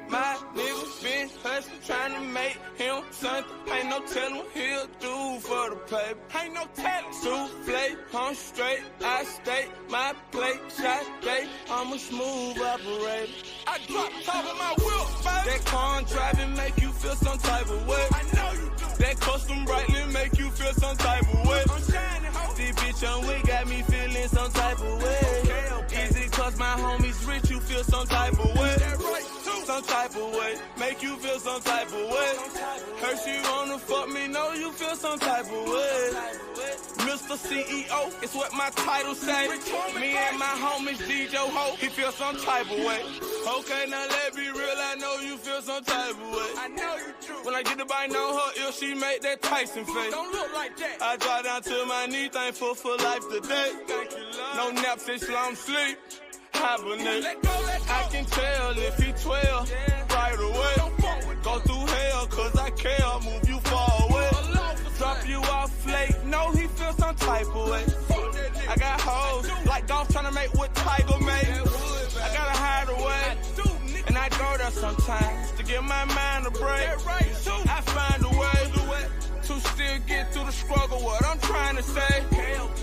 My niggas been hustling, trying to make him something. Ain't no telling what he'll do for the paper. Ain't no telling. Souffle, I'm straight, I stay. My plate, shot day, I'm a smooth operator. I drop top of my wheel, baby. That car driving make you feel some type of way. I know you do. That custom brightly make you feel some type of way. I'm shining, ho. This bitch on we got me feeling some type of way. Okay. Easy cause my homies rich, you feel some type of way. That right, too. Some type of way, make you feel some type of way. Heard she wanna fuck me, know you feel some type of way. Mr. CEO, it's what my title say. Me and my homies DJ Ho, he feel some type of way. Okay, now let me real, I know you feel some type of way. I know you true. When I get the bite on her ear, she make that Tyson face. Don't look like that. I drop down to my knee, thankful for life today. Thank you, love. No nap since long sleep. Hibernate. Let go. I can tell if he 12 right away. Go through hell cause I care, move you far away. Drop you off late, know he feel some type of way. I got hoes like golf trying to make what Tiger made. I gotta hide away, and I go there sometimes to give my mind a break. I find a way to still get through the struggle, what I'm trying to say.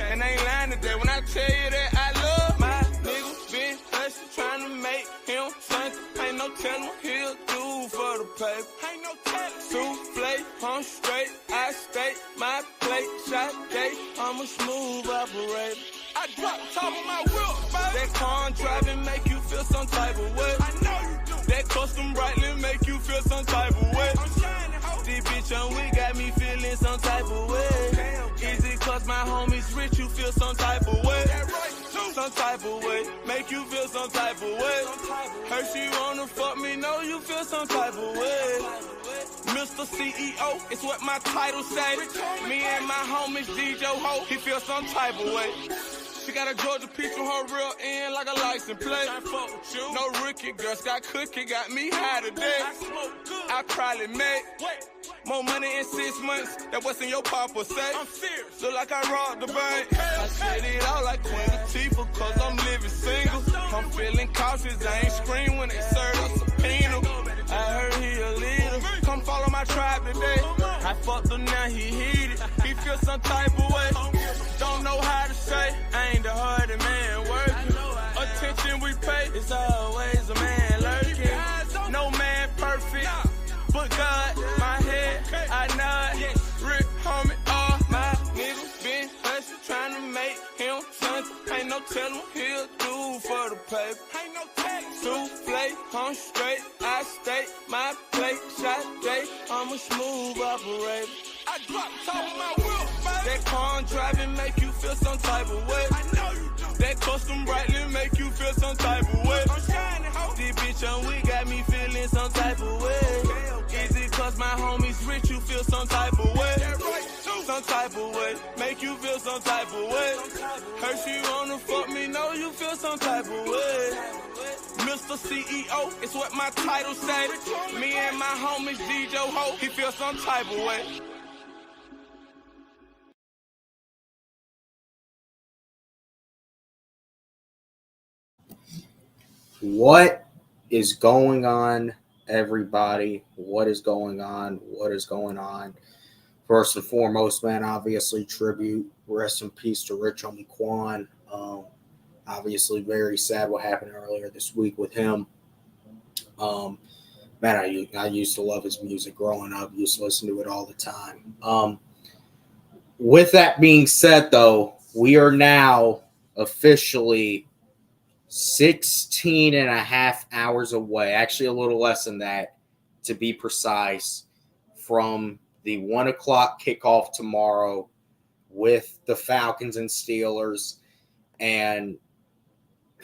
And ain't lying today when I tell you that I love my niggas. Been hustling, trying to make him something. Ain't no telling what he'll do for the paper. Ain't no telling. Souffle, I'm straight, I stay. My plate, shot day, I'm a smooth operator. I drop top of my wheel, baby. That car driving make you feel some type of way. I know you do. That custom brightly make you feel some type of way. I'm shining, ho. This bitch on we got me feeling some type of way. Easy cause my homies rich, you feel some type of way. Some type of way, make you feel some type of way. Heard she wanna fuck me, know you feel some type of way. Mr. CEO, it's what my title say. Me and my homies DJ Ho, he feel some type of way. She got a Georgia peach on her real end like a license plate. No rookie, girl, got cookie, got me high today. I probably made more money in 6 months than what's in your papa say. I'm serious. Look like I robbed the bank. I said it out like Queen Latifah cause I'm living single. I'm feeling cautious, I ain't scream when they serve a subpoena. I heard he a leader. Come follow my tribe today. I fucked him now, he heated. He feel some type of way. Don't know how to say, I ain't the hardest man working. Attention we pay, it's always a man lurking. No man perfect, but God, my head, I nod. Rick, homie, all my niggas been hustling, trying to make him something. Ain't no telling what he'll do for the paper. Ain't no telling. Souffle, I'm straight, I stay. My plate, shot day, I'm a smooth operator. I drop top of my wheel, baby. That car driving make you feel some type of way. I know you do. That custom brightly make you feel some type of way. I'm shining, ho. This bitch on we got me feeling some type of way. Easy cause my homies rich, you feel some type of way. Some type of way, make you feel some type of way. Heard she wanna fuck me, know you feel some type of way. Mr. CEO, it's what my title say. Me and my homies DJ Ho, he feel some type of way. What is going on, everybody? What is going on? What is going on? First and foremost, man, obviously tribute. Rest in peace to Rich Homie Quan. Obviously very sad what happened earlier this week with him. Man, I used to love his music growing up. Used to listen to it all the time. With that being said, though, we are now officially 16 and a half hours away, actually a little less than that, to be precise, from the 1 o'clock kickoff tomorrow with the Falcons and Steelers. And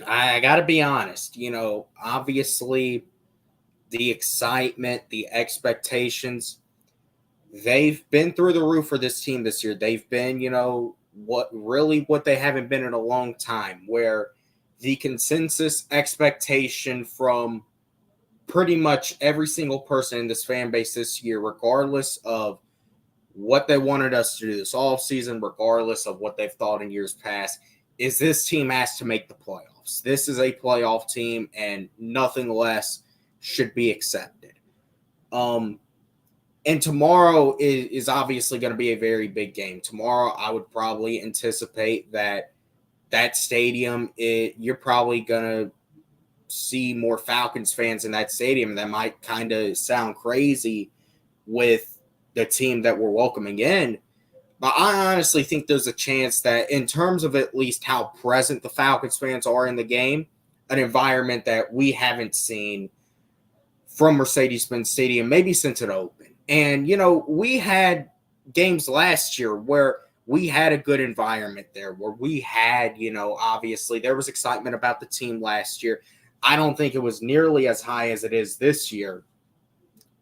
I got to be honest, obviously the excitement, the expectations, they've been through the roof for this team this year. They've been, what they haven't been in a long time, where the consensus expectation from pretty much every single person in this fan base this year, regardless of what they wanted us to do this offseason, regardless of what they've thought in years past, is this team has to make the playoffs. This is a playoff team, and nothing less should be accepted. And tomorrow is obviously going to be a very big game. Tomorrow, I would probably anticipate that stadium, you're probably going to see more Falcons fans in that stadium. That might kind of sound crazy with the team that we're welcoming in. But I honestly think there's a chance that in terms of at least how present the Falcons fans are in the game, an environment that we haven't seen from Mercedes-Benz Stadium maybe since it opened. And, we had games last year where we had a good environment there, where we had, obviously there was excitement about the team last year. I don't think it was nearly as high as it is this year,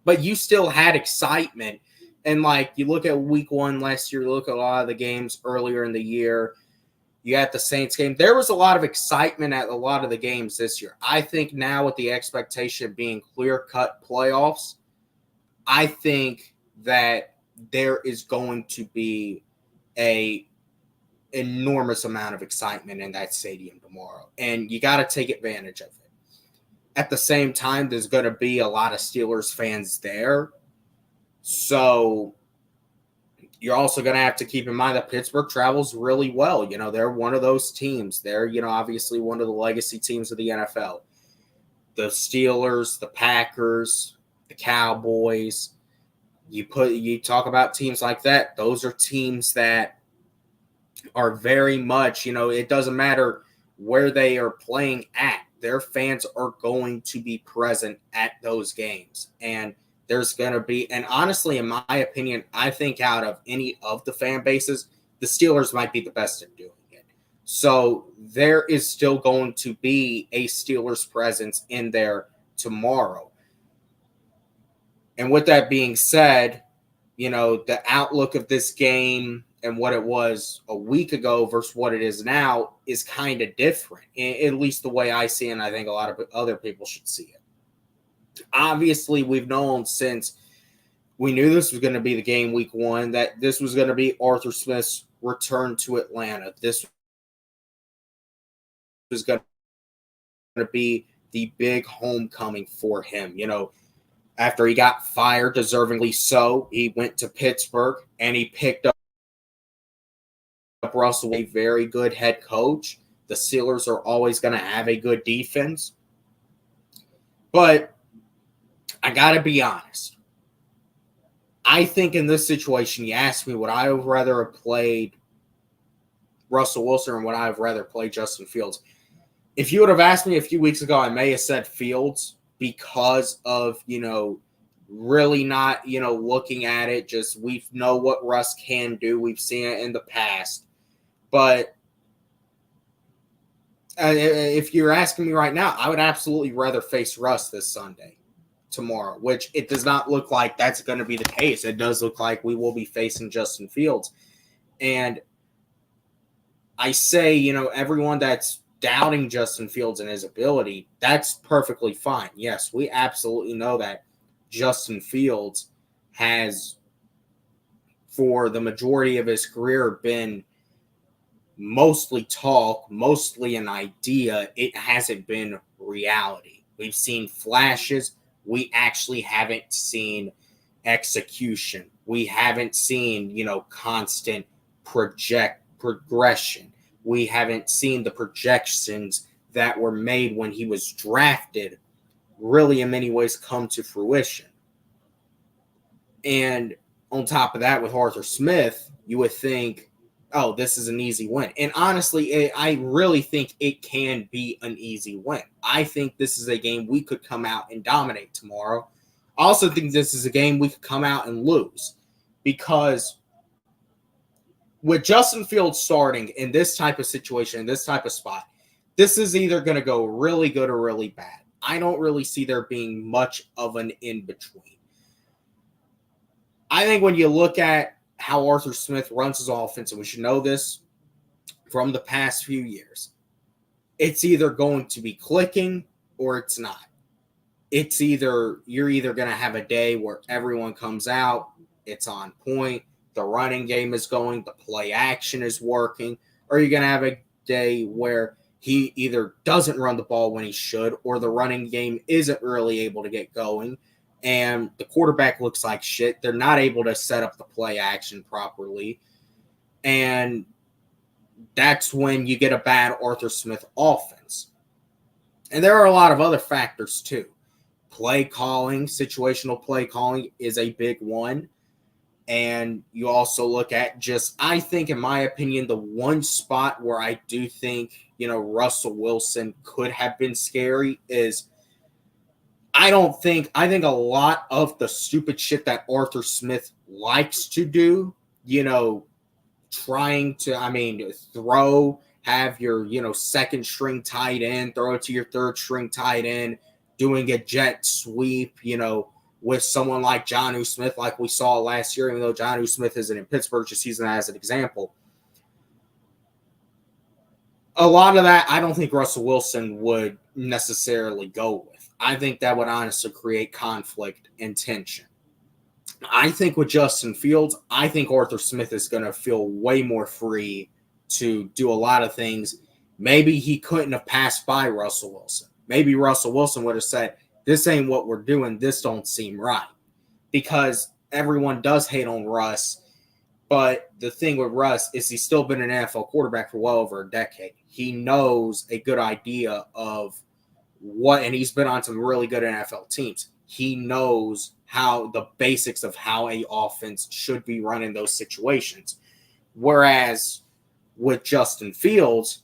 but you still had excitement. And you look at week 1 last year, you look at a lot of the games earlier in the year, you had the Saints game. There was a lot of excitement at a lot of the games this year. I think now with the expectation of being clear-cut playoffs, I think that there is going to be a enormous amount of excitement in that stadium tomorrow, and you got to take advantage of it. At the same time, there's going to be a lot of Steelers fans there, so you're also going to have to keep in mind that Pittsburgh travels really well. They're one of those teams. They're, obviously one of the legacy teams of the NFL. The Steelers, the Packers, the Cowboys. You talk about teams like that. Those are teams that are very much, it doesn't matter where they are playing at. Their fans are going to be present at those games. And there's going to be, and honestly, in my opinion, I think out of any of the fan bases, the Steelers might be the best at doing it. So there is still going to be a Steelers presence in there tomorrow. And with that being said, the outlook of this game and what it was a week ago versus what it is now is kind of different, at least the way I see it, and I think a lot of other people should see it. Obviously, we've known since we knew this was going to be the game week 1, that this was going to be Arthur Smith's return to Atlanta. This was going to be the big homecoming for him. After he got fired, deservingly so, he went to Pittsburgh and he picked up Russell, a very good head coach. The Steelers are always going to have a good defense. But I got to be honest. I think in this situation, you asked me, would I have rather have played Russell Wilson or would I have rather played Justin Fields? If you would have asked me a few weeks ago, I may have said Fields because of, really not, looking at it. Just we know what Russ can do. We've seen it in the past. But if you're asking me right now, I would absolutely rather face Russ this Sunday, tomorrow, which it does not look like that's going to be the case. It does look like we will be facing Justin Fields. And I say, everyone that's doubting Justin Fields and his ability, that's perfectly fine. Yes, we absolutely know that Justin Fields has, for the majority of his career, been mostly talk, mostly an idea. It hasn't been reality. We've seen flashes. We actually haven't seen execution. We haven't seen, constant progression. We haven't seen the projections that were made when he was drafted really in many ways come to fruition. And on top of that, with Arthur Smith, you would think, oh, this is an easy win. And honestly, I really think it can be an easy win. I think this is a game we could come out and dominate tomorrow. I also think this is a game we could come out and lose, because with Justin Fields starting in this type of situation, in this type of spot, this is either going to go really good or really bad. I don't really see there being much of an in-between. I think when you look at how Arthur Smith runs his offense, and we should know this from the past few years, it's either going to be clicking or it's not. It's either you're either going to have a day where everyone comes out, it's on point, the running game is going, the play action is working, or you're going to have a day where he either doesn't run the ball when he should, or the running game isn't really able to get going, and the quarterback looks like shit. They're not able to set up the play action properly, and that's when you get a bad Arthur Smith offense. And there are a lot of other factors too. Play calling, situational play calling is a big one. And you also look at just, I think, in my opinion, the one spot where I do think, Russell Wilson could have been scary is I think a lot of the stupid shit that Arthur Smith likes to do, trying to, throw, have your, second string tight end, throw it to your third string tight end, doing a jet sweep, with someone like Jonnu Smith, like we saw last year, even though Jonnu Smith isn't in Pittsburgh, just using that as an example. A lot of that, I don't think Russell Wilson would necessarily go with. I think that would honestly create conflict and tension. I think with Justin Fields, I think Arthur Smith is going to feel way more free to do a lot of things. Maybe he couldn't have passed by Russell Wilson. Maybe Russell Wilson would have said, this ain't what we're doing. This don't seem right. Because everyone does hate on Russ. But the thing with Russ is he's still been an NFL quarterback for well over a decade. He knows a good idea of what, and he's been on some really good NFL teams. He knows how the basics of how a offense should be run in those situations. Whereas with Justin Fields,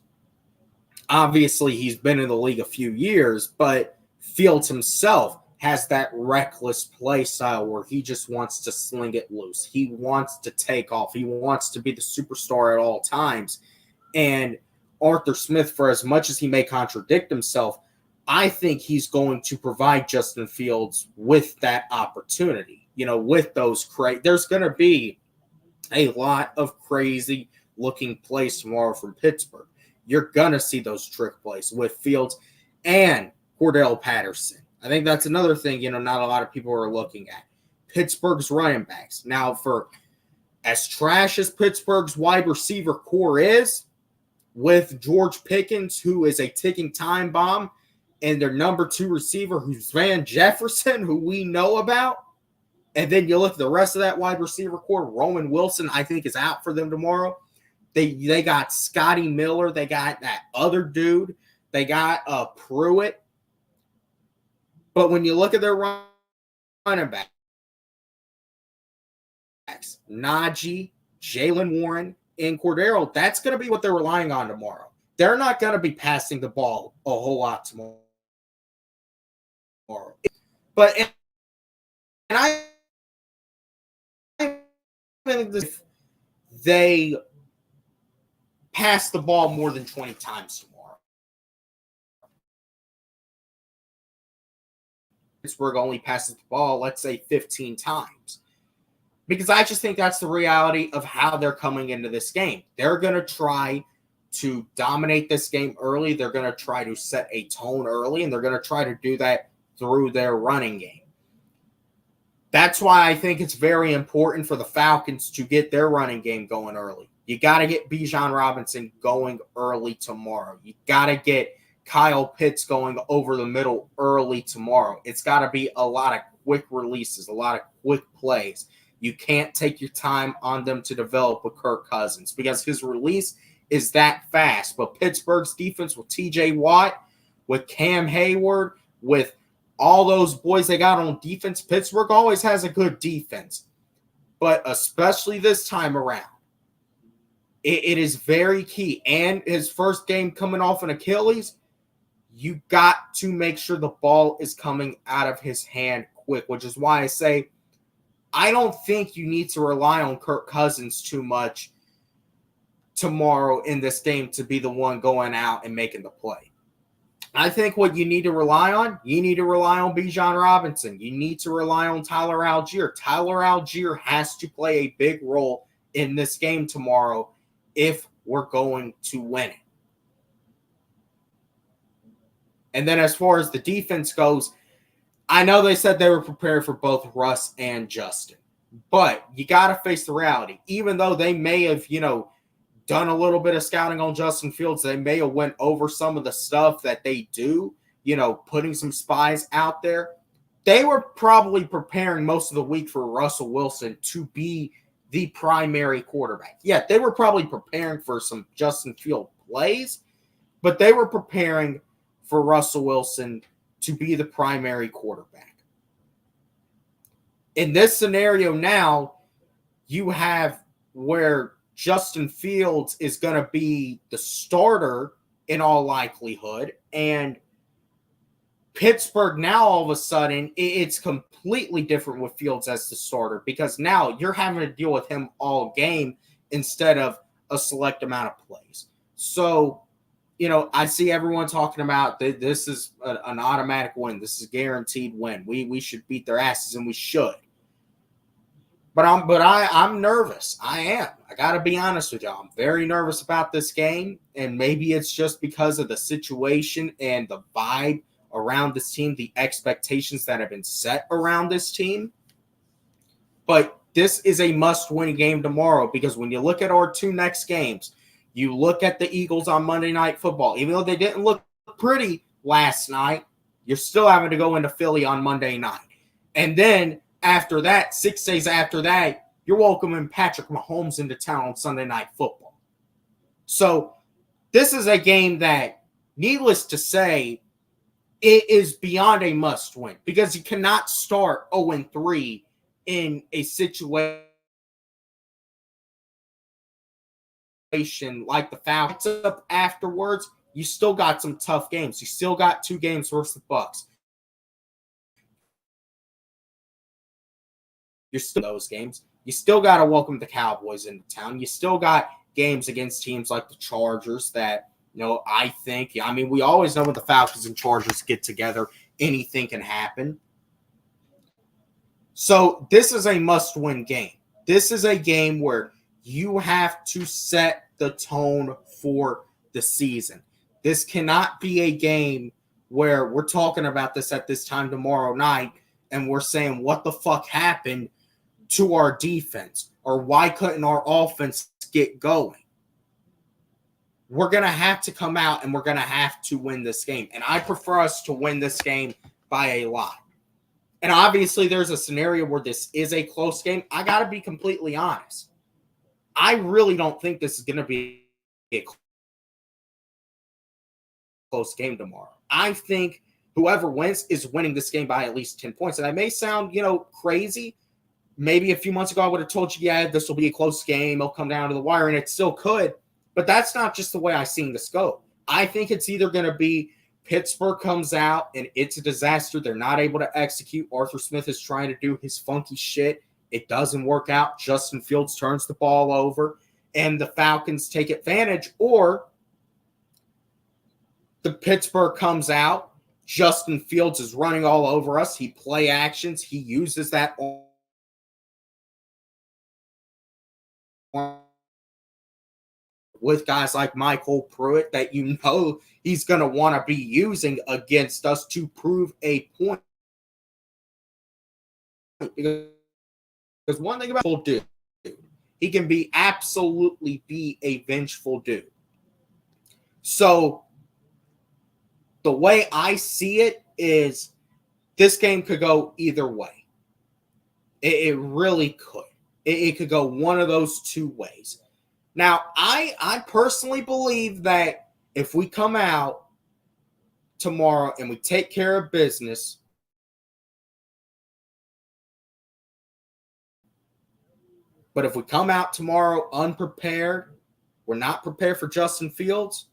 obviously he's been in the league a few years, but Fields himself has that reckless play style where he just wants to sling it loose. He wants to take off. He wants to be the superstar at all times. And Arthur Smith, for as much as he may contradict himself, I think he's going to provide Justin Fields with that opportunity. With those there's going to be a lot of crazy looking plays tomorrow from Pittsburgh. You're going to see those trick plays with Fields and Cordell Patterson. I think that's another thing, not a lot of people are looking at. Pittsburgh's running backs. Now, for as trash as Pittsburgh's wide receiver core is, with George Pickens, who is a ticking time bomb, and their number 2 receiver, who's Van Jefferson, who we know about, and then you look at the rest of that wide receiver core, Roman Wilson, I think, is out for them tomorrow. They got Scotty Miller. They got that other dude. They got Pruitt. But when you look at their running backs, Najee, Jalen Warren, and Cordero, that's going to be what they're relying on tomorrow. They're not going to be passing the ball a whole lot tomorrow. But and I think they pass the ball more than 20 times tomorrow. Pittsburgh only passes the ball, let's say, 15 times. Because I just think that's the reality of how they're coming into this game. They're going to try to dominate this game early. They're going to try to set a tone early, and they're going to try to do that through their running game. That's why I think it's very important for the Falcons to get their running game going early. You got to get Bijan Robinson going early tomorrow. You got to get Kyle Pitts going over the middle early tomorrow. It's got to be a lot of quick releases, a lot of quick plays. You can't take your time on them to develop with Kirk Cousins because his release is that fast. But Pittsburgh's defense with TJ Watt, with Cam Hayward, with all those boys they got on defense, Pittsburgh always has a good defense. But especially this time around, it is very key. And his first game coming off an Achilles, you got to make sure the ball is coming out of his hand quick, which is why I say I don't think you need to rely on Kirk Cousins too much tomorrow in this game to be the one going out and making the play. I think what you need to rely on Bijan Robinson. You need to rely on Tyler Algier. Tyler Algier has to play a big role in this game tomorrow if we're going to win it. And then as far as the defense goes, I know they said they were prepared for both Russ and Justin. But you got to face the reality. Even though they may have, done a little bit of scouting on Justin Fields, they may have went over some of the stuff that they do, putting some spies out there. They were probably preparing most of the week for Russell Wilson to be the primary quarterback. Yeah, they were probably preparing for some Justin Field plays, but they were preparing for Russell Wilson to be the primary quarterback. In this scenario now, you have where Justin Fields is going to be the starter in all likelihood, and Pittsburgh now all of a sudden, it's completely different with Fields as the starter because now you're having to deal with him all game instead of a select amount of plays. So, I see everyone talking about this is an automatic win. This is a guaranteed win. We should beat their asses, and we should. But I'm nervous. I am. I got to be honest with y'all. I'm very nervous about this game, and maybe it's just because of the situation and the vibe around this team, the expectations that have been set around this team. But this is a must-win game tomorrow because when you look at our two next games, you look at the Eagles on Monday Night Football. Even though they didn't look pretty last night, you're still having to go into Philly on Monday night. And then after that, 6 days after that, you're welcoming Patrick Mahomes into town on Sunday Night Football. So this is a game that, needless to say, it is beyond a must-win because you cannot start 0-3 in a situation like the Falcons. Up afterwards, you still got some tough games. You still got 2 games versus the Bucs. You're still those games. You still got to welcome the Cowboys into town. You still got games against teams like the Chargers that, I think, we always know when the Falcons and Chargers get together, anything can happen. So this is a must-win game. This is a game where you have to set the tone for the season. This cannot be a game where we're talking about this at this time tomorrow night and we're saying, what the fuck happened to our defense? Or why couldn't our offense get going? We're going to have to come out and we're going to have to win this game. And I prefer us to win this game by a lot. And obviously there's a scenario where this is a close game. I got to be completely honest. I really don't think this is going to be a close game tomorrow. I think whoever wins is winning this game by at least 10 points. And I may sound, crazy. Maybe a few months ago I would have told you, yeah, this will be a close game. It'll come down to the wire, and it still could. But that's not just the way I've seen this go. I think it's either going to be Pittsburgh comes out and it's a disaster. They're not able to execute. Arthur Smith is trying to do his funky shit. It doesn't work out. Justin Fields turns the ball over and the Falcons take advantage. Or the Pittsburgh comes out. Justin Fields is running all over us. He play actions. He uses that with guys like Michael Pruitt that he's going to want to be using against us to prove a point. Because one thing about dude, he can absolutely be a vengeful dude. So the way I see it is this game could go either way. It really could. It could go one of those two ways. Now, I personally believe that if we come out tomorrow and we take care of business, but if we come out tomorrow unprepared, we're not prepared for Justin Fields,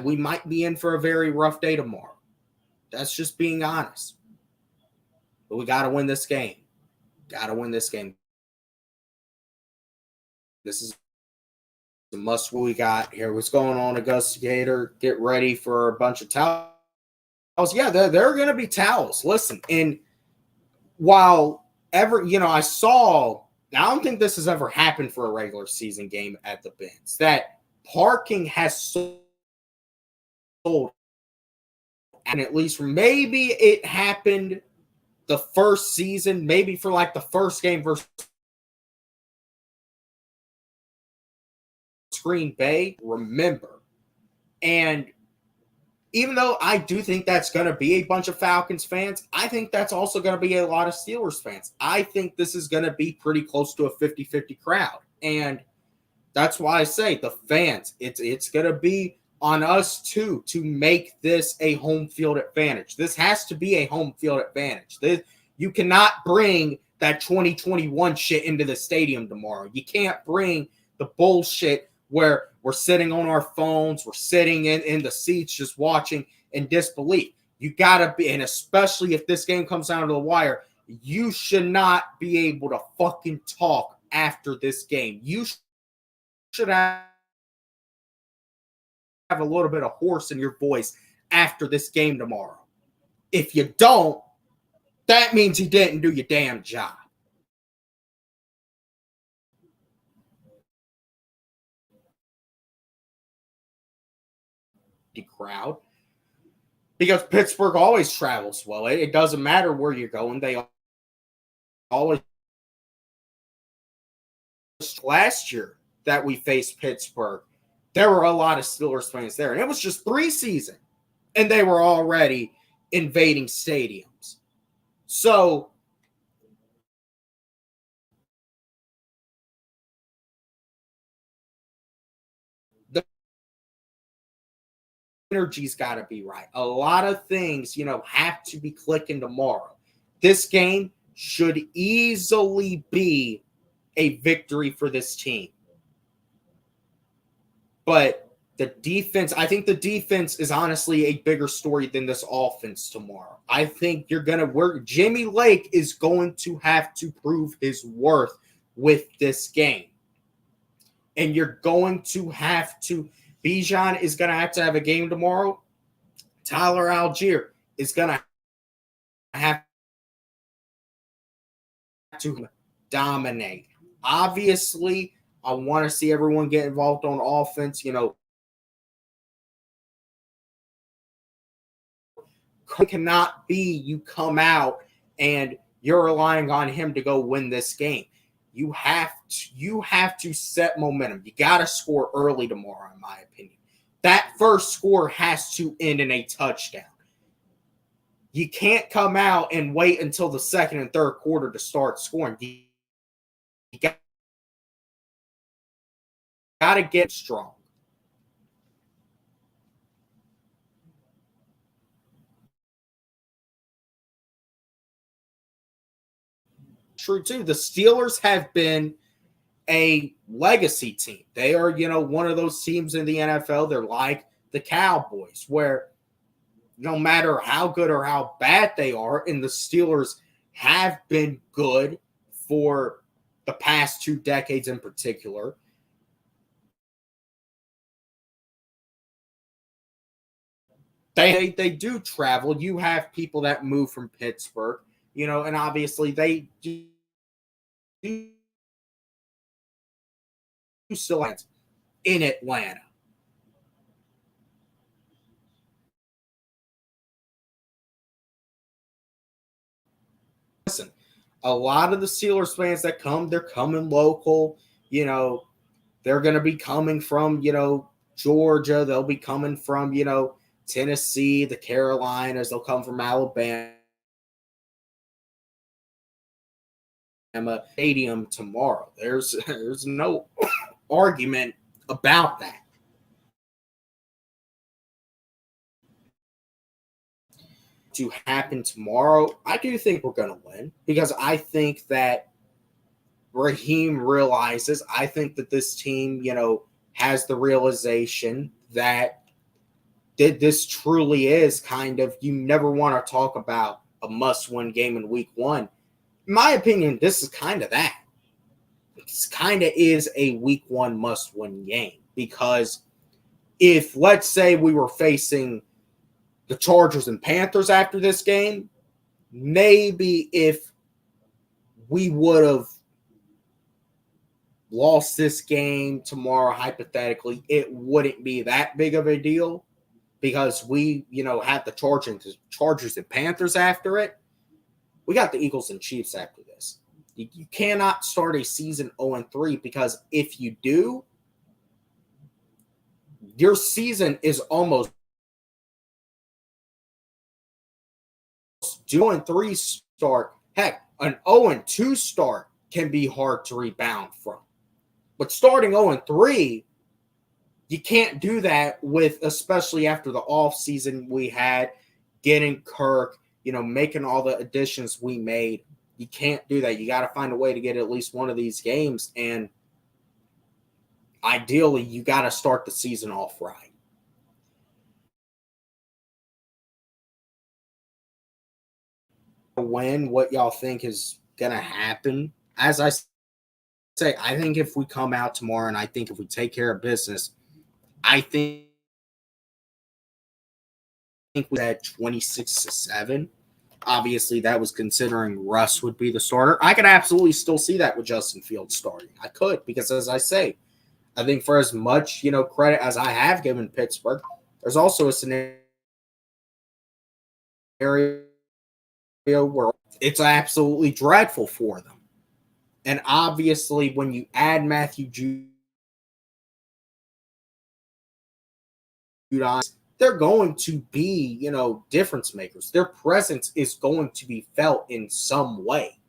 we might be in for a very rough day tomorrow. That's just being honest. But we got to win this game. Got to win this game. This is the must we got here. What's going on, Augusta Gator? Get ready for a bunch of towels. Yeah, there are going to be towels. Listen, and while I don't think this has ever happened for a regular season game at the Benz, that parking has sold, and at least maybe it happened the first season, maybe for like the first game versus versus Green Bay, remember. And even though I do think that's going to be a bunch of Falcons fans, I think that's also going to be a lot of Steelers fans. I think this is going to be pretty close to a 50-50 crowd. And that's why I say the fans, it's going to be on us too to make this a home field advantage. This has to be a home field advantage. You cannot bring that 2021 shit into the stadium tomorrow. You can't bring the bullshit where we're sitting on our phones, we're sitting in the seats just watching in disbelief. You got to be, and especially if this game comes down to the wire, you should not be able to fucking talk after this game. You should have a little bit of horse in your voice after this game tomorrow. If you don't, that means you didn't do your damn job. The crowd, because Pittsburgh always travels well. It doesn't matter where you're going. They always. Last year that we faced Pittsburgh, there were a lot of Steelers fans there, and it was just preseason, and they were already invading stadiums. So the energy's got to be right. A lot of things, have to be clicking tomorrow. This game should easily be a victory for this team. But the defense, I think the defense is honestly a bigger story than this offense tomorrow. I think you're going to work. Jimmy Lake is going to have to prove his worth with this game. And you're going to have to, Bijan is going to have a game tomorrow. Tyler Algier is going to have to dominate. Obviously, I want to see everyone get involved on offense. Cannot be you come out and you're relying on him to go win this game. You have to set momentum. You got to score early tomorrow, in my opinion. That first score has to end in a touchdown. You can't come out and wait until the second and third quarter to start scoring. You got to get strong. True, too. The Steelers have been a legacy team. They are, one of those teams in the NFL. They're like the Cowboys, where no matter how good or how bad they are, and the Steelers have been good for the past 2 decades in particular, They do travel. You have people that move from Pittsburgh, and obviously they do still have in Atlanta. Listen, a lot of the Steelers fans that come, they're coming local. They're going to be coming from, Georgia. They'll be coming from, Tennessee, the Carolinas. They'll come from Alabama. Stadium tomorrow. There's no argument about that. To happen tomorrow, I do think we're going to win, because I think that Raheem realizes, I think that this team, has the realization that this truly is kind of, you never want to talk about a must-win game in week 1. In my opinion, this is kind of that. This kind of is a week 1 must-win game, because if, let's say, we were facing the Chargers and Panthers after this game, maybe if we would have lost this game tomorrow, hypothetically, it wouldn't be that big of a deal, because we, had the Chargers and Panthers after it. We got the Eagles and Chiefs after this. You cannot start a season 0-3, because if you do, your season is almost doing 3 start. Heck, an 0-2 start can be hard to rebound from. But starting 0-3, you can't do that with, especially after the offseason we had, getting Kirk, making all the additions we made. You can't do that. You got to find a way to get at least one of these games. And ideally, you got to start the season off right. When what y'all think is going to happen, as I say, I think if we come out tomorrow and I think if we take care of business, I think we're at 26-7. Obviously, that was considering Russ would be the starter. I could absolutely still see that with Justin Fields starting. I could, because as I say, I think for as much, credit as I have given Pittsburgh, there's also a scenario where it's absolutely dreadful for them. And obviously, when you add Matthew Judon, they're going to be, difference makers. Their presence is going to be felt in some way.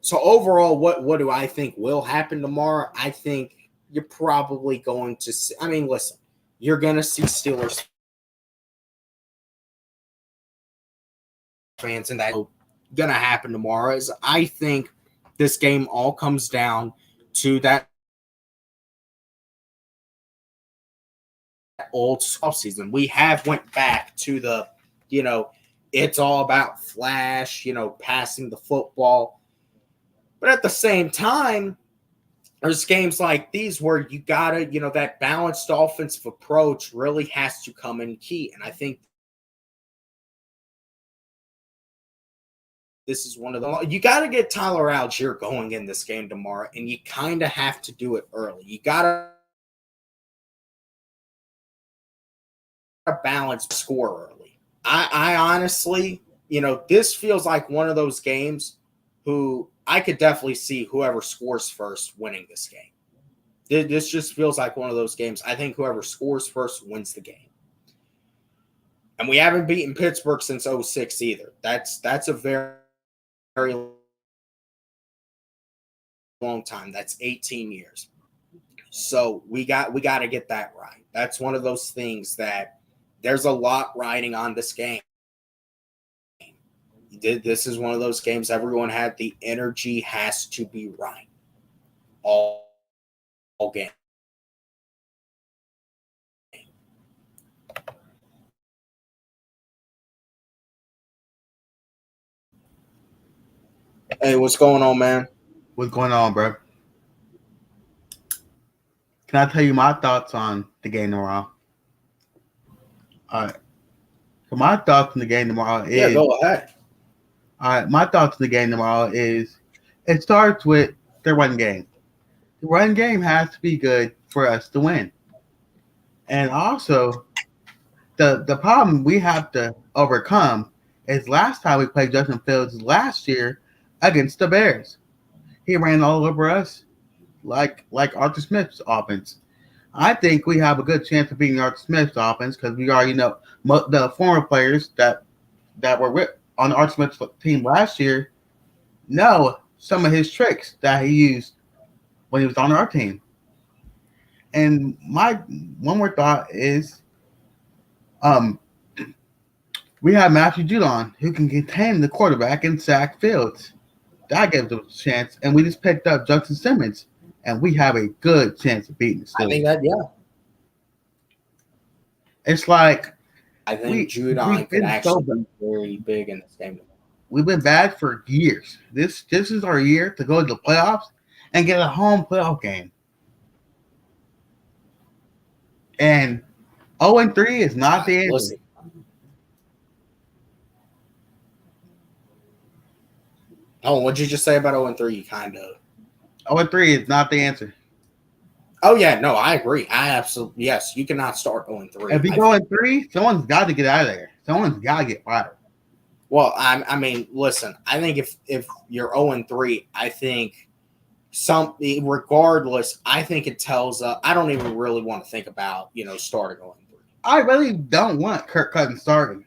So overall, what do I think will happen tomorrow? I think you're probably going to see, listen, you're going to see Steelers fans, and that's going to happen tomorrow. Is I think this game all comes down to that old offseason. We have went back to the, it's all about flash, passing the football. But at the same time, there's games like these where you gotta, that balanced offensive approach really has to come in key. And I think this is one of the, you got to get Tyler Algier going in this game tomorrow, and you kind of have to do it early. You got to balance score early. I honestly, this feels like one of those games who I could definitely see whoever scores first winning this game. This just feels like one of those games. I think whoever scores first wins the game. And we haven't beaten Pittsburgh since 2006 either. That's a very, very long time. That's 18 years. So we got to get that right. That's one of those things that there's a lot riding on this game. This is one of those games everyone had. The energy has to be right all game. Hey, what's going on, man? What's going on, bro? Can I tell you my thoughts on the game tomorrow? All right. So my thoughts on the game tomorrow is... Yeah, go ahead. All right, my thoughts on the game tomorrow is it starts with the run game. The run game has to be good for us to win. And also, the problem we have to overcome is last time we played Justin Fields last year against the Bears. He ran all over us like Arthur Smith's offense. I think we have a good chance of beating Arthur Smith's offense because we already know the former players that were on the Arthur Smith's team last year know some of his tricks that he used when he was on our team. And my one more thought is we have Matthew Judon who can contain the quarterback and sack Fields. That gives us a chance. And we just picked up Justin Simmons, and we have a good chance of beating the Steelers. I think that, yeah. It's like I think Judon could actually be very big in this game. We've been bad for years. This is our year to go to the playoffs and get a home playoff game. And 0-3 is not the answer. Listen. Oh, what'd you just say about 0-3? Kind of. 0-3 is not the answer. Oh, yeah. No, I agree. I absolutely, yes, you cannot start 0-3. If you go 0-3, someone's got to get out of there. Someone's got to get fired. Well, I mean, listen, I think if you're 0-3, I think regardless, I think it tells I don't even really want to think about, starting 0-3. I really don't want Kirk Cousins starting.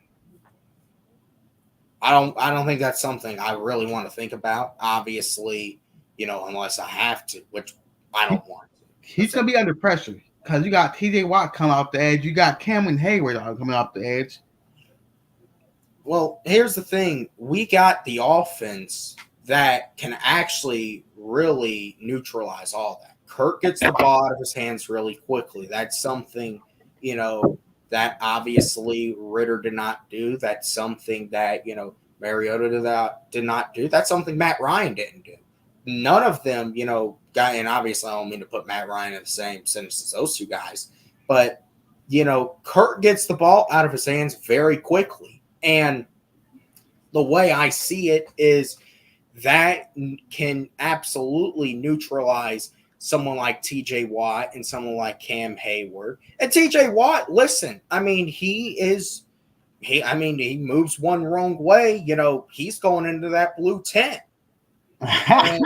I don't think that's something I really want to think about. Obviously, unless I have to, which I don't want to. He's going to be under pressure because you got TJ Watt coming off the edge. You got Cameron Hayward coming off the edge. Well, here's the thing. We got the offense that can actually really neutralize all that. Kirk gets the ball out of his hands really quickly. That's something, that obviously Ritter did not do. That's something that, Mariota did not do. That's something Matt Ryan didn't do. None of them, and obviously I don't mean to put Matt Ryan in the same sentence as those two guys, but, Kirk gets the ball out of his hands very quickly. And the way I see it is that can absolutely neutralize someone like TJ Watt and someone like Cam Hayward. And TJ Watt, listen, I mean, he moves one wrong way, he's going into that blue tent. And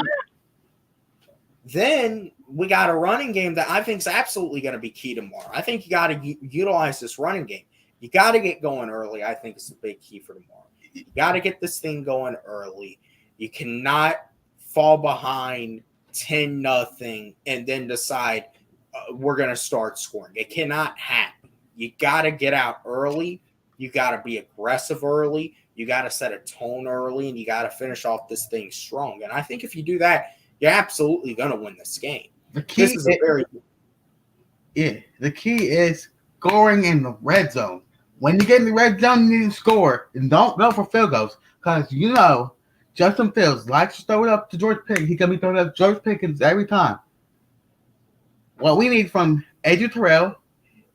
then we got a running game that I think is absolutely going to be key tomorrow. I think you got to utilize this running game. You got to get going early. I think is a big key for tomorrow. You got to get this thing going early. You cannot fall behind 10-0 and then decide we're going to start scoring. It cannot happen. You got to get out early. You got to be aggressive early. You got to set a tone early, and you got to finish off this thing strong. And I think if you do that, you're absolutely going to win this game. The key is scoring in the red zone. When you get in the red zone, you need to score, and don't go for field goals because Justin Fields likes to throw it up to George Pickens. He's going to be throwing it up to George Pickens every time. What we need from AJ Terrell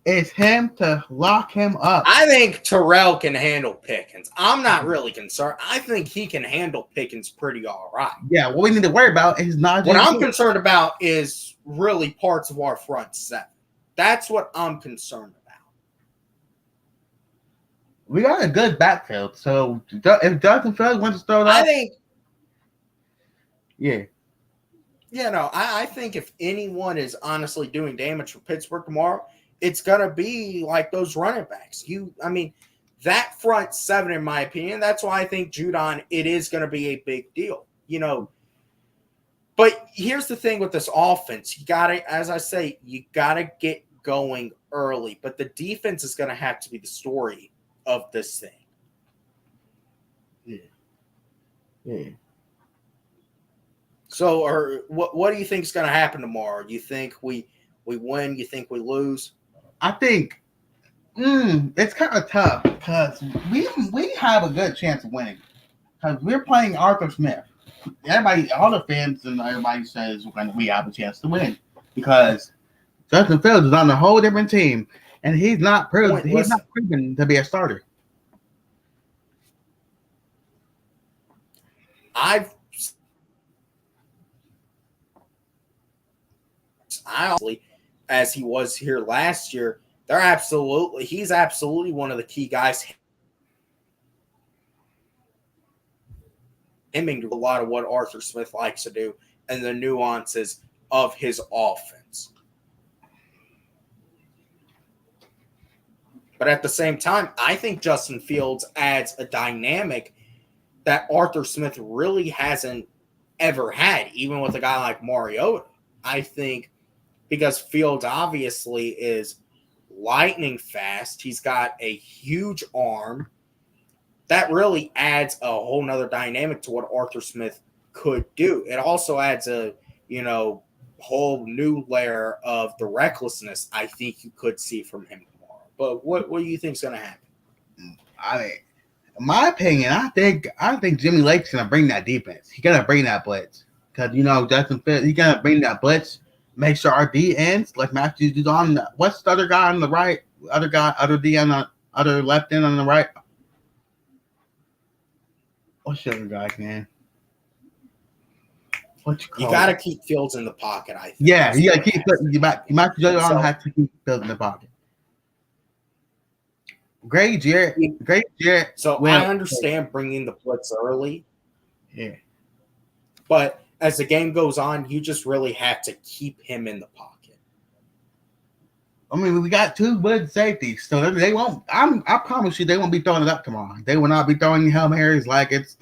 is him to lock him up. I think Terrell can handle Pickens. I'm not really concerned. I think he can handle Pickens pretty all right. Yeah, what we need to worry about is not. What I'm concerned about is really parts of our front seven. That's what I'm concerned about. We got a good backfield, so if Justin Fields wants to throw it up, I think. Yeah. Yeah, no, I think if anyone is honestly doing damage for Pittsburgh tomorrow, it's going to be like those running backs. That front seven, in my opinion, that's why I think Judon, it is going to be a big deal, But here's the thing with this offense. You got to, as I say, you got to get going early. But the defense is going to have to be the story of this thing. Yeah. So, what do you think is going to happen tomorrow? You think we win? You think we lose? I think it's kind of tough because we have a good chance of winning because we're playing Arthur Smith. Everybody, all the fans and everybody says we have a chance to win because Justin Fields is on a whole different team and he's not proven. He's not proven to be a starter. Honestly, as he was here last year, he's absolutely one of the key guys. Hemming to a lot of what Arthur Smith likes to do and the nuances of his offense. But at the same time, I think Justin Fields adds a dynamic that Arthur Smith really hasn't ever had, even with a guy like Mariota. I think because Fields obviously is lightning fast. He's got a huge arm. That really adds a whole nother dynamic to what Arthur Smith could do. It also adds a, whole new layer of the recklessness I think you could see from him tomorrow. But what do you think is going to happen? In my opinion, I think Jimmy Lake's going to bring that defense. He's going to bring that blitz because, Justin Fields, he's going to bring that blitz. Make sure our D ends, like Matthew is on. What's the other guy on the right? Other D on the other left end on the right. What's the other guy, man? You got to keep Fields in the pocket, I think. Yeah, you got to keep. Matthew Judon has to keep Fields in the pocket. Great Jarrett. So I understand bringing the blitz early. Yeah. But as the game goes on, you just really have to keep him in the pocket. I mean, we got two good safeties, so they won't. I promise you, they won't be throwing it up tomorrow. They will not be throwing Hail Marys like it's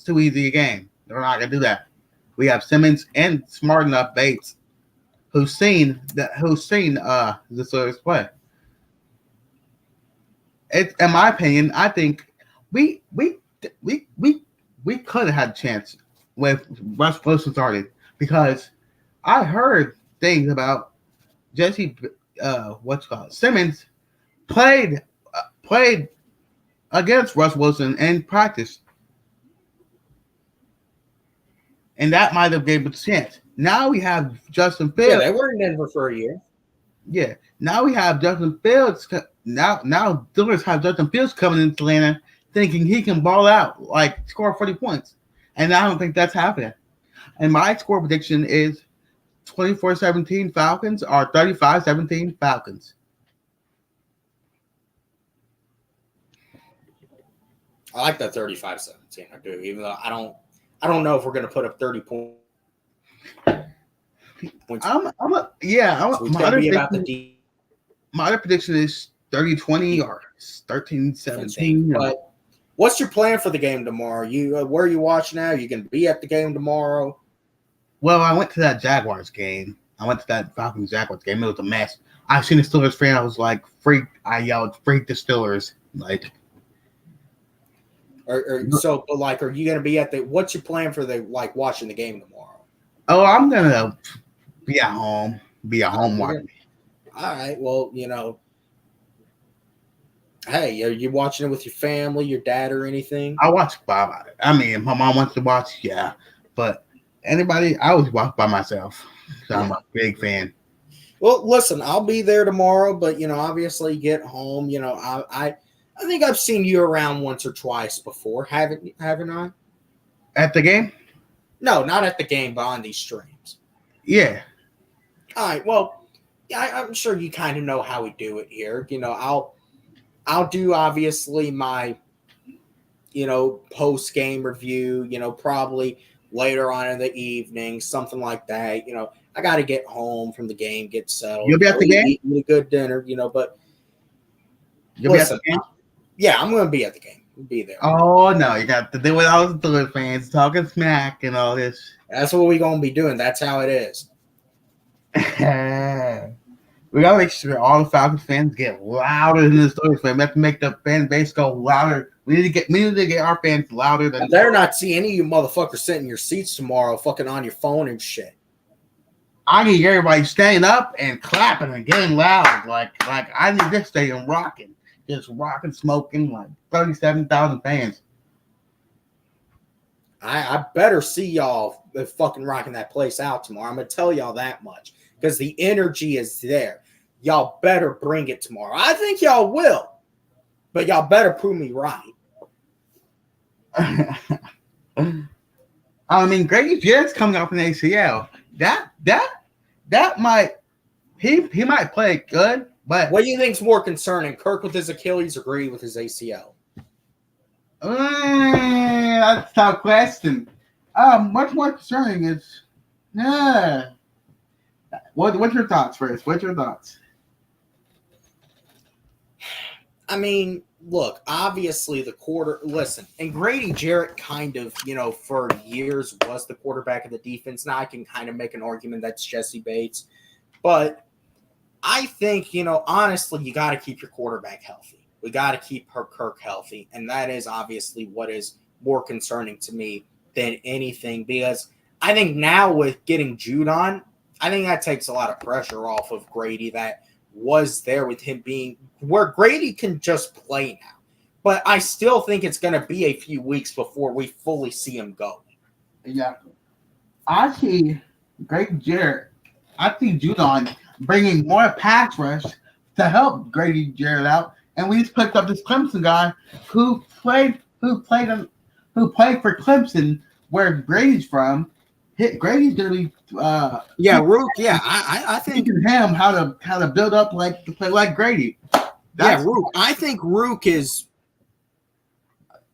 too easy a game. They're not gonna do that. We have Simmons and smart enough Bates, who's seen the Steelers play. It's, in my opinion, I think we could have had a chance with Russ Wilson started, because I heard things about Jesse. Simmons played against Russ Wilson in practice, and that might have gave us a chance. Now we have Justin Fields. Yeah, they were in Denver for a year. Yeah, now we have Justin Fields. Now Steelers have Justin Fields coming into Atlanta, thinking he can ball out, like score 40 points, and I don't think that's happening. And my score prediction is 24-17 Falcons or 35-17 Falcons. I like that 35-17. I do, even though I don't know if we're going to put up 30 points. My other prediction is 30-20 or 13-17. But what's your plan for the game tomorrow? Where are you watching now? You can be at the game tomorrow. Well, I went to that Jaguars game. I went to that Falcons Jaguars game. It was a mess. I seen the Steelers fan. I was like, freak. I yelled, freak the Steelers. Like, are you going to be at the? What's your plan for watching the game tomorrow? Oh, I'm gonna be at home. Watching. All right. Well, hey, are you watching it with your family, your dad, or anything? I watch Bob. I mean, my mom wants to watch. Yeah, but anybody, I always watch by myself. So I'm a big fan. Well, listen, I'll be there tomorrow, but obviously get home. I think I've seen you around once or twice before, haven't I? At the game? No, not at the game, but on these streams. Yeah. All right. Well, I'm sure you kind of know how we do it here. I'll do obviously my, post game review. Probably later on in the evening, something like that. I got to get home from the game, get settled. You'll be at the game? Eat a good dinner, but You'll be at the game? Yeah, I'm going to be at the game. We'll be there. Oh, no. You got to do with all the Steelers fans talking smack and all this. That's what we're going to be doing. That's how it is. We got to make sure all the Falcons fans get louder than the Steelers fans. We have to make the fan base go louder. We need to get our fans louder than. They're not seeing any of you motherfuckers sitting in your seats tomorrow, fucking on your phone and shit. I need everybody standing up and clapping and getting loud. Like I need this stadium rocking, just rocking, smoking, like 37,000 fans. I better see y'all fucking rocking that place out tomorrow. I'm gonna tell y'all that much, because the energy is there. Y'all better bring it tomorrow. I think y'all will, but y'all better prove me right. I mean, Grady Jarrett's coming off an ACL. That might he might play good, but what do you think's more concerning, Kirk with his Achilles or Grady with his ACL? That's a tough question. Much more concerning is What's your thoughts first? What's your thoughts? I mean, look, obviously listen, and Grady Jarrett kind of, for years was the quarterback of the defense. Now I can kind of make an argument that's Jesse Bates. But I think, honestly, you got to keep your quarterback healthy. We got to keep Kirk healthy. And that is obviously what is more concerning to me than anything, because I think now with getting Judon, I think that takes a lot of pressure off of Grady that was there with him being where Grady can just play now. But I still think it's going to be a few weeks before we fully see him go. Exactly. I see Grady Jarrett. I see Judon bringing more pass rush to help Grady Jarrett out. And we just picked up this Clemson guy who played for Clemson, where Grady's from. Grady's gonna be Rook. Yeah, I think teaching him how to build up to play like Grady. Rook. I think Rook is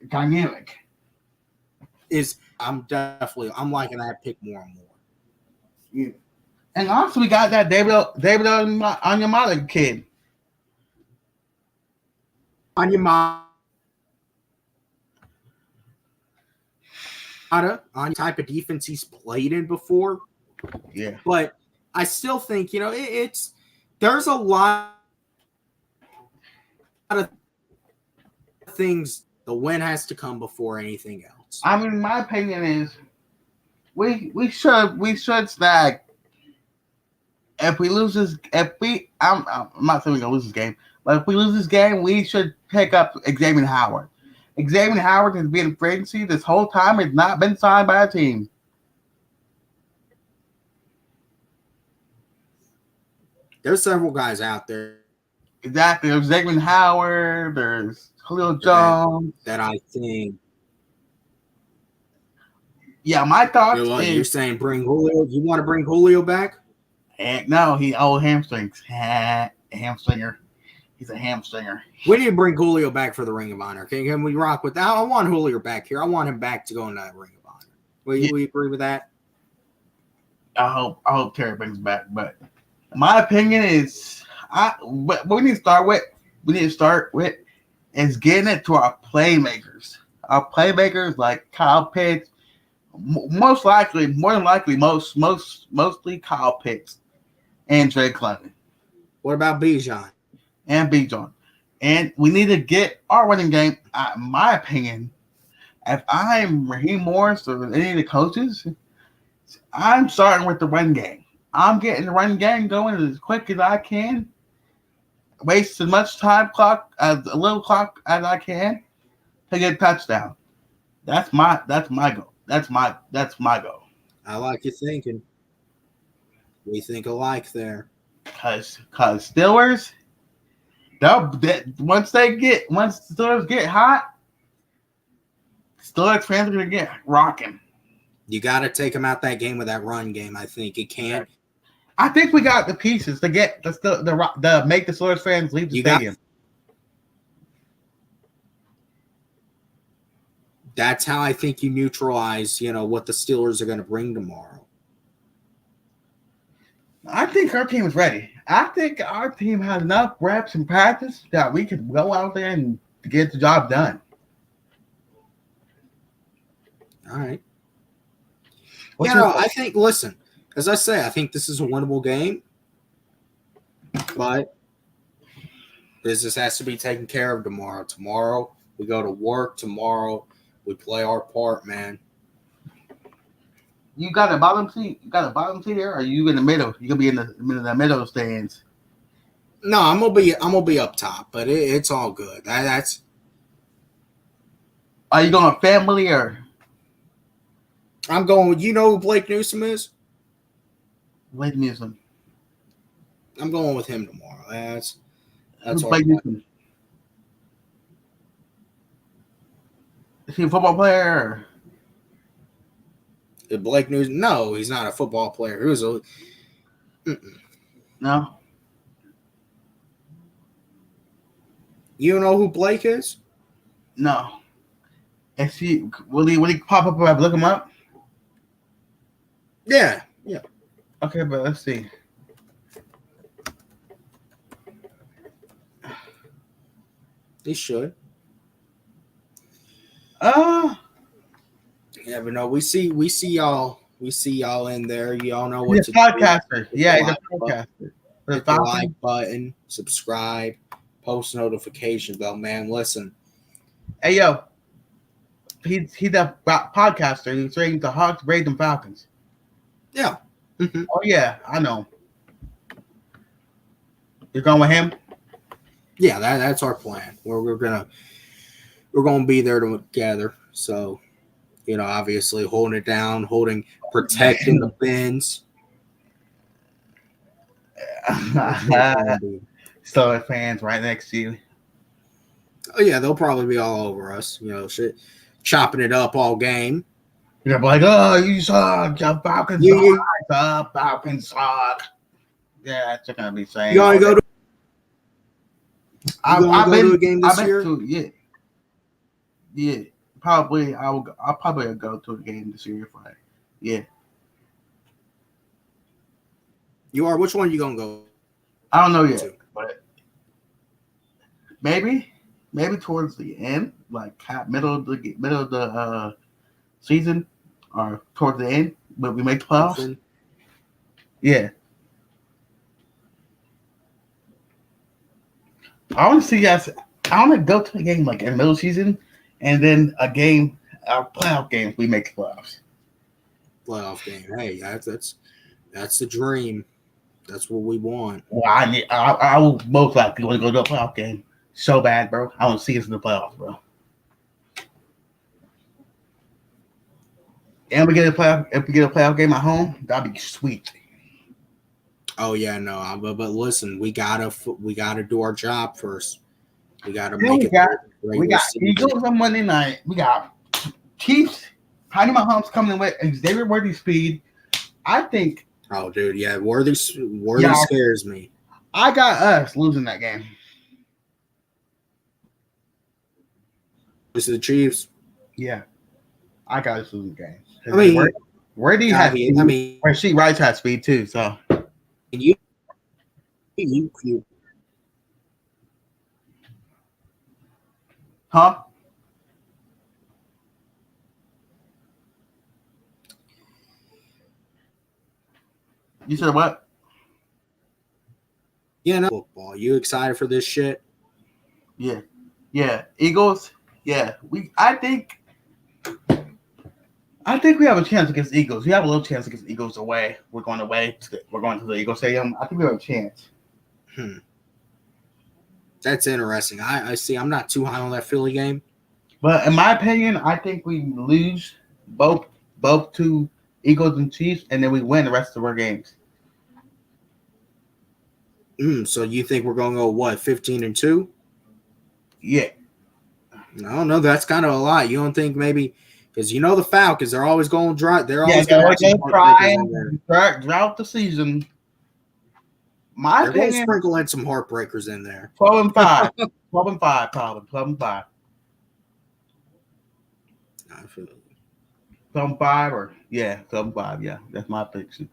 dynamic. I'm liking that pick more and more. Yeah. And also, we got that David Onyemata kid. Onyemata, on type of defense he's played in before. Yeah. But I still think, there's a lot of things. The win has to come before anything else. I mean, my opinion is we should snag. If we lose this, I'm not saying we're gonna lose this game, but if we lose this game, we should pick up Xavier Howard. Xavier Howard has been in free agency this whole time. Has not been signed by a team. There's several guys out there. Exactly. There's Xavier Howard. There's Julio Jones. That I think. Yeah, my thoughts is you're saying bring Julio. You want to bring Julio back? No, he hamstrings. Hamstringer. He's a hamstringer. We need to bring Julio back for the Ring of Honor. Can we rock with that? I want Julio back here. I want him back to go into that Ring of Honor. Will you agree with that? I hope Terry brings back. But my opinion is, what we need to start with is getting it to our playmakers. Our playmakers like Kyle Pitts. More than likely, mostly Kyle Pitts and Drake Clement. What about Bijan? And Bijan. And we need to get our running game. In my opinion, if I'm Raheem Morris or any of the coaches, I'm starting with the run game. I'm getting the run game going as quick as I can. Waste as much time clock as I can to get a touchdown. That's my goal. That's my goal. I like your thinking. We think alike there. Cause Steelers, once the Steelers get hot, Steelers fans are gonna get rocking. You got to take them out that game with that run game. I think it can't. I think we got the pieces to get the make the Steelers fans leave the stadium. That's how I think you neutralize, what the Steelers are going to bring tomorrow. I think our team is ready. I think our team has enough reps in practice that we can go out there and get the job done. All right. I think, listen, as I say, I think this is a winnable game, but business has to be taken care of tomorrow. Tomorrow, we go to work. Tomorrow, we play our part, man. You got a bottom seat? You got a bottom seat there? Or are you in the middle? You gonna be in the middle stands? No, I'm gonna be up top, but it's all good. That's. Are you going family or? I'm going with, who Blake Newsome is? Blake Newsome. I'm going with him tomorrow. That's Blake Newsome. Is he a football player? Blake Newsome? No, he's not a football player. He was a. No. You know who Blake is? No. Is he? Will he pop up if I look him up? Yeah. Okay, but let's see. He should. Yeah, but no, we see y'all in there. Y'all know what to podcaster. Do. Yeah, he's a podcaster. Hit the like button, subscribe, post notification bell, man. Listen. Hey yo. He's a podcaster. He's trading the Hawks, Braves, and Falcons. Yeah. Mm-hmm. Oh yeah, I know. You're going with him? Yeah, that's our plan. We're gonna be there together. So, obviously holding it down, protecting the bins. Steelers fans right next to you. Oh yeah, they'll probably be all over us. Shit, chopping it up all game. You're like, oh, you suck. Your Falcons suck. Falcons suck. Yeah, that's what I'm gonna be saying. You want to go to? I've been to a game this year? Yeah. Probably I'll probably go to a game this year if I. Yeah. You are. Which one are you gonna go I don't know yet, to? but maybe towards the end, like middle of the season, or towards the end, when we make the playoffs. Something. Yeah. I want to see guys. I want to go to a game like in the middle of the season, and then a playoff game. We make the playoffs. Playoff game. Hey, that's the dream. That's what we want. Well, I will most likely want to go to a playoff game so bad, bro. I want to see us in the playoffs, bro. And if we get a playoff game at home, that'd be sweet. Oh yeah, no, but listen, we gotta do our job first. We gotta Yeah, make it. We got Eagles on Monday night. We got Chiefs. Patty Mahomes coming in with Xavier Worthy speed. I think. Oh, dude, yeah, Worthy scares me. I got us losing that game. This is the Chiefs. Yeah, I got us losing the game. I mean, Worthy has. She Rice has speed too. So. You. Huh? You said what? Yeah, no football. You excited for this shit? Yeah. Eagles. Yeah, I think we have a chance against the Eagles. We have a little chance against the Eagles away. We're going away. We're going to the Eagle Stadium. I think we have a chance. That's interesting. I see. I'm not too high on that Philly game. But in my opinion, I think we lose both to Eagles and Chiefs, and then we win the rest of our games. So you think we're going to go, what, 15-2? Yeah. I don't know. That's kind of a lot. You don't think maybe – because you know the Falcons, they're always going dry. They're always going to try throughout the season. They're going to sprinkle in some heartbreakers in there. 12-5. 12-5, probably. 12-5. 12-5 or 12-5. Yeah, that's my prediction.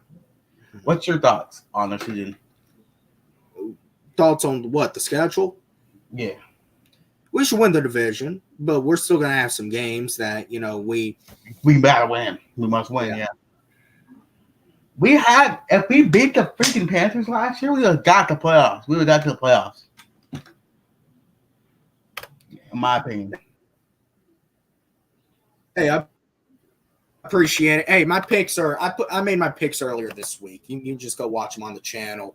What's your thoughts on the season? Thoughts on what? The schedule? Yeah. We should win the division, but we're still going to have some games that, we gotta win. We must win, yeah. If we beat the freaking Panthers last year, we would have got the playoffs. We would have got to the playoffs. In my opinion. Hey, I appreciate it. Hey, my picks are I made my picks earlier this week. You can just go watch them on the channel.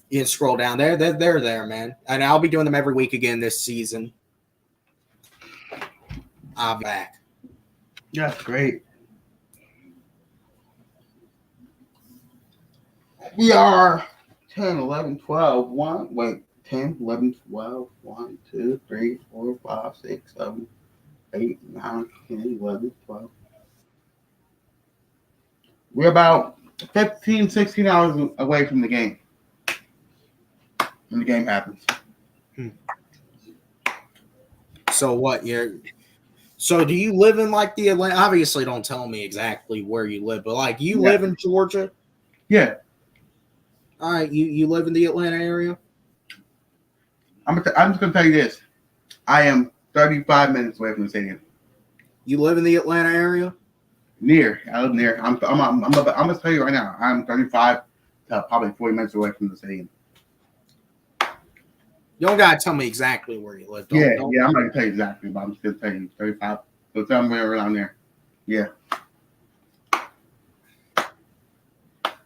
You can scroll down there. They're there, man. And I'll be doing them every week again this season. I'll be back. Yeah, great. We are 10, 11, 12, 1. Wait, 10, 11, 12, 1, 2, 3, 4, 5, 6, 7, 8, 9, 10, 11, 12. We're about 15, 16 hours away from the game. When the game happens. So what? So do you live in like the Atlanta? Obviously, don't tell me exactly where you live, but like you live in Georgia? Yeah. All right, you live in the Atlanta area? I'm just gonna tell you this. I am 35 minutes away from the stadium. You live in the Atlanta area? I live near. I'm gonna tell you right now. I'm 35 to probably 40 minutes away from the stadium. You don't gotta tell me exactly where you live. I'm not gonna tell you exactly, but I'm just gonna tell you 35. So somewhere around there. Yeah.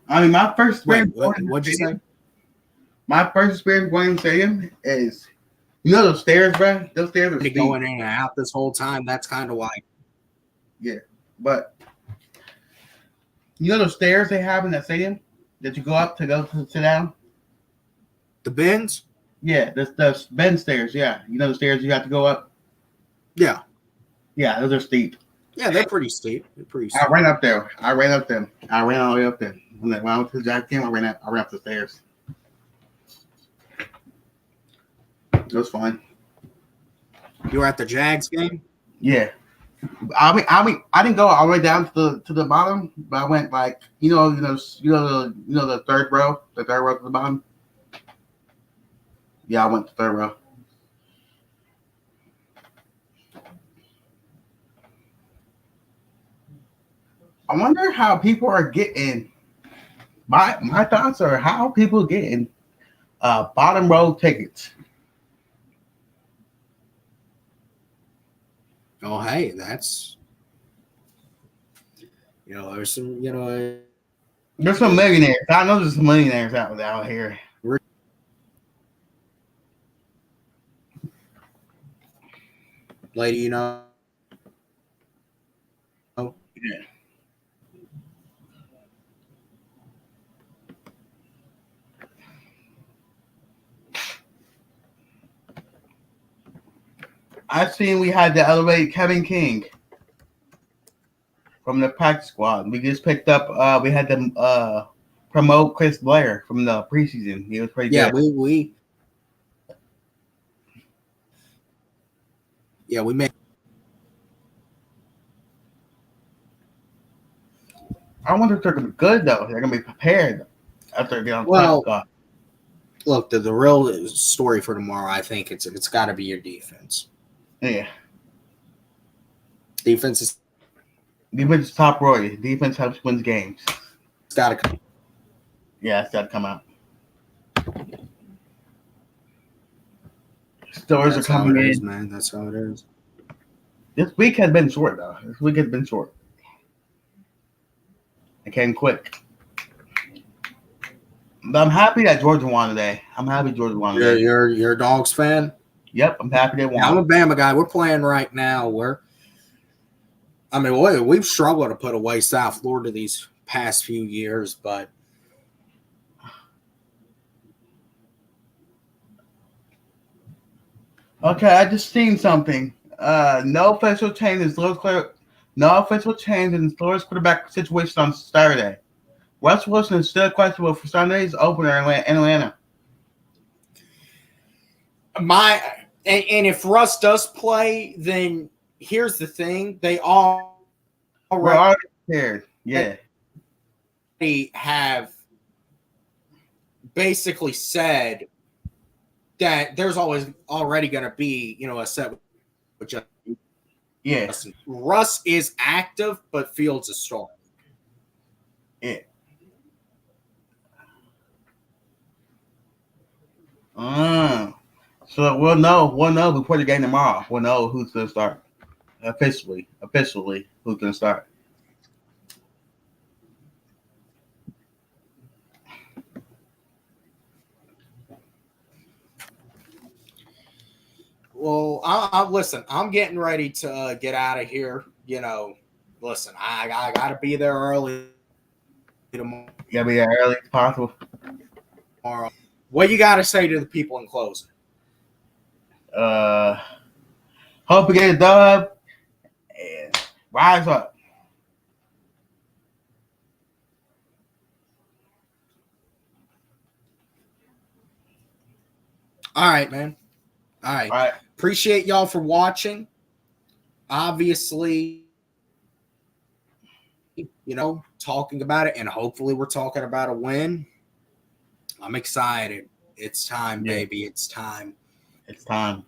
I mean, my first experience. What'd you say? My first experience going to the stadium is, those stairs, bro. Those stairs are steep. Going in and out this whole time. That's kind of like. Yeah, but those stairs they have in that stadium that you go up to go to sit down. The bins. Yeah, the bend stairs. Yeah, the stairs you have to go up. Yeah. Yeah, those are steep. Yeah, they're pretty steep. I ran up there. I ran all the way up there. When I went to the Jags game, I ran up the stairs. It was fun. You were at the Jags game? Yeah. I didn't go all the way down to the bottom, but I went like the third row to the bottom. Yeah, I went to third row. I wonder how people are getting. My thoughts are how people getting bottom row tickets. Oh, hey, that's there's some There's some millionaires. I know there's some millionaires out here. Lady, Yeah. I seen we had to elevate Kevin King from the practice squad. We just picked up. We had to promote Chris Blair from the preseason. He was pretty good. We made. I wonder if they're gonna be good though. They're gonna be prepared after they get on practice squad. Look, the real story for tomorrow, I think it's got to be your defense. Yeah. Defense is top priority. Defense helps wins games. It's got to come. Yeah, it's got to come out. Stores are coming in, man. That's how it is. This week has been short, though. It came quick. But I'm happy that Georgia won today. You're a Dogs fan? Yep, I'm happy they won. Yeah, I'm a Bama guy. We're playing right now. We've struggled to put away South Florida these past few years, but okay, I just seen something. No official change in Florida's quarterback situation on Saturday. Russ Wilson is still questionable for Sunday's opener in Atlanta. And if Russ does play, then here's the thing: they all already prepared. Yeah, they have basically said that there's already going to be a set with Justin. Yeah, Russ is active, but Fields is strong. Yeah. So we'll know before the game tomorrow. We'll know who's going to start officially who's going to start. Well, listen, I'm getting ready to get out of here. Listen, I got to be there early tomorrow. You got to be there early as possible. Tomorrow. What you got to say to the people in closing? Hope you get a dub and rise up. All right, man. All right. Appreciate y'all for watching. Obviously, talking about it, and hopefully we're talking about a win. I'm excited. It's time, baby. It's time. It's time.